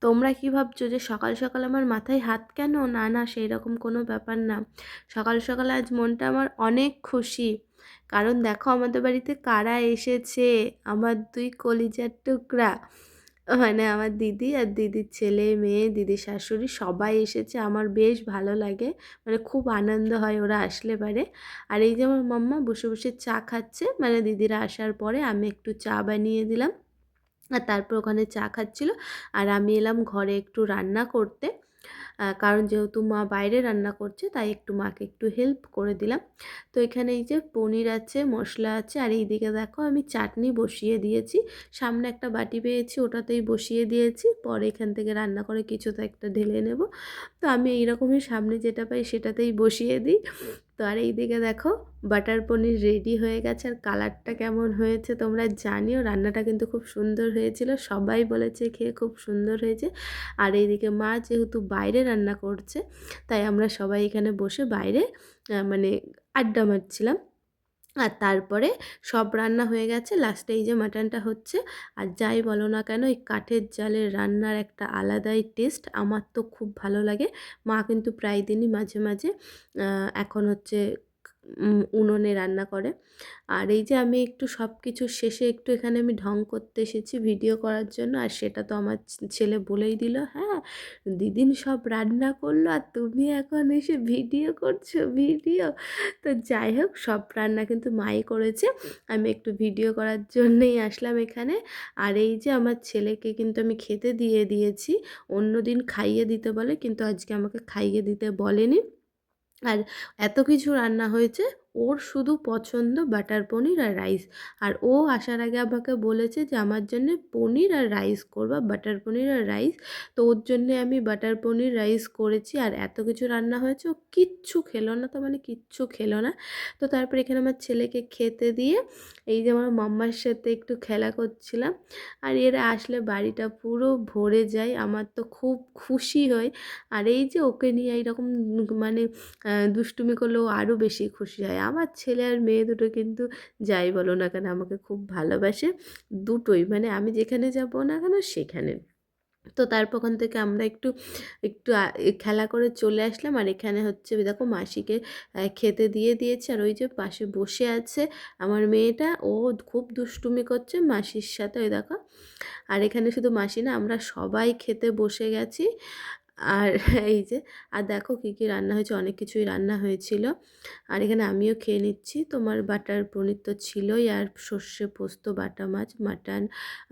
তোমরা কি ভাবছো যে সকাল সকাল আমার মাথায় হাত কেন? না না, সেই রকম কোনো ব্যাপার না। সকাল সকাল আজ মনটা আমার অনেক খুশি, কারণ দেখো আমাদের বাড়িতে কারা এসেছে। আমার দুই কলিজার টুকরা, মানে আমার দিদি আর দিদির ছেলে মেয়ে, দিদির শাশুড়ি সবাই এসেছে। আমার বেশ ভালো লাগে, মানে খুব আনন্দ হয় ওরা আসলে পারে। আর এই যে আমার মাম্মা বসে বসে চা খাচ্ছে, মানে দিদিরা আসার পরে আমি একটু চা বানিয়ে দিলাম, আর তারপর ওখানে চা খাচ্ছিল। আর আমি এলাম ঘরে একটু রান্না করতে, কারণ যেহেতু মা বাইরে রান্না করছে তাই একটু মাকে একটু হেল্প করে দিলাম। তো এখানে এই যে পনির আছে, মশলা আছে, আর এইদিকে দেখো আমি চাটনি বসিয়ে দিয়েছি। সামনে একটা বাটি পেয়েছি, ওটাতেই বসিয়ে দিয়েছি, পরে এখান থেকে রান্না করে কিছু তো একটা ঢেলে নেব। তো আমি এইরকমই সামনে যেটা পাই সেটাতেই বসিয়ে দিই। তো আর এইদিকে দেখো বাটার পনির রেডি হয়ে গেছে, আর কালারটা কেমন হয়েছে তোমরা জানিও। রান্নাটা কিন্তু খুব সুন্দর হয়েছিল, সবাই বলেছে খেয়ে খুব সুন্দর হয়েছে। আর এইদিকে মা যেহেতু বাইরে রান্না করছে, তাই আমরা সবাই এখানে বসে বাইরে মানে আড্ডা মারছিলাম। আর তারপরে সব রান্না হয়ে গেছে, লাস্টে এই যে মাটনটা হচ্ছে। আর যাই বলো না কেন, এই কাঠের জালের রান্নার একটা আলাদাই টেস্ট, আমার তো খুব ভালো লাগে। মা কিন্তু প্রায় দিনই মাঝে মাঝে এখন হচ্ছে উনুনে রান্না করে। আর এই যে আমি একটু সব কিছু শেষে একটু এখানে আমি ঢং করতে এসেছি ভিডিও করার জন্য, আর সেটা তো আমার ছেলে বলেই দিল, হ্যাঁ দিদিন সব রান্না করলো আর তুমি এখন এসে ভিডিও করছো ভিডিও। তো যাই হোক, সব রান্না কিন্তু মাই করেছে, আমি একটু ভিডিও করার জন্যেই আসলাম এখানে। আর এই যে আমার ছেলেকে কিন্তু আমি খেতে দিয়ে দিয়েছি, অন্য দিন খাইয়ে দিতে বলে কিন্তু আজকে আমাকে খাইয়ে দিতে বলেনি। আর এত কিছু রান্না হয়েছে, ওর শুধু পছন্দ বাটার পনির আর রাইস। আর ও আসার আগে আমাকে বলেছে যে আমার জন্যে পনির আর রাইস করবা, বাটার পনির আর রাইস। তো ওর জন্যে আমি বাটার পনির রাইস করেছি, আর এত কিছু রান্না হয়েছে, ও কিচ্ছু খেলো না, তো মানে কিচ্ছু খেলো না। তো তারপর এখানে আমার ছেলেকে খেতে দিয়ে এই যে আমার মাম্মার সাথে একটু খেলা করছিলাম। আর এরা আসলে বাড়িটা পুরো ভরে যায়, আমার তো খুব খুশি হই। আর এই যে ওকে নিয়ে এইরকম মানে দুষ্টুমি করলেও আরও বেশি খুশি হয়। আমার ছেলে আর মেয়ে দুটো কিন্তু যাই বলো না কেন আমাকে খুব ভালোবাসে, দুটোই, মানে আমি যেখানে যাব না কেন সেখানে। তো তারপর ওখান থেকে আমরা একটু একটু খেলা করে চলে আসলাম। আর এখানে হচ্ছে দেখো মাসিকে খেতে দিয়ে দিয়েছে, আর ওই যে পাশে বসে আছে আমার মেয়েটা, ও খুব দুষ্টুমি করছে মাসির সাথে, ওই দেখো। আর এখানে শুধু মাসি না, আমরা সবাই খেতে বসে গেছি। আর এই যে, আর দেখো কী কী রান্না হয়েছে, অনেক কিছুই রান্না হয়েছিল। আর এখানে আমিও খেয়ে নিচ্ছি। তোমার বাটার পনির তো ছিলই, আর সর্ষে পোস্ত, বাটা মাছ, মাটন,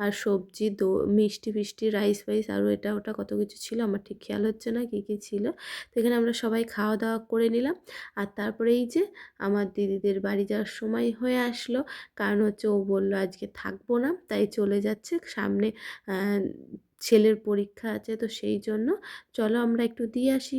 আর সবজি, মিষ্টি ফিষ্টি, রাইস ফাইস, আরও এটা ওটা কত কিছু ছিল, আমার ঠিক খেয়াল হচ্ছে না কী কী ছিল। তো এখানে আমরা সবাই খাওয়া দাওয়া করে নিলাম। আর তারপরে এই যে আমার দিদিদের বাড়ি যাওয়ার সময় হয়ে আসলো, কারণ হচ্ছে ও বললো আজকে থাকবো না, তাই চলে যাচ্ছে সামনে। ছেলের পরীক্ষা আছে, তো সেই জন্য চলো আমরা একটু দিয়ে আসি।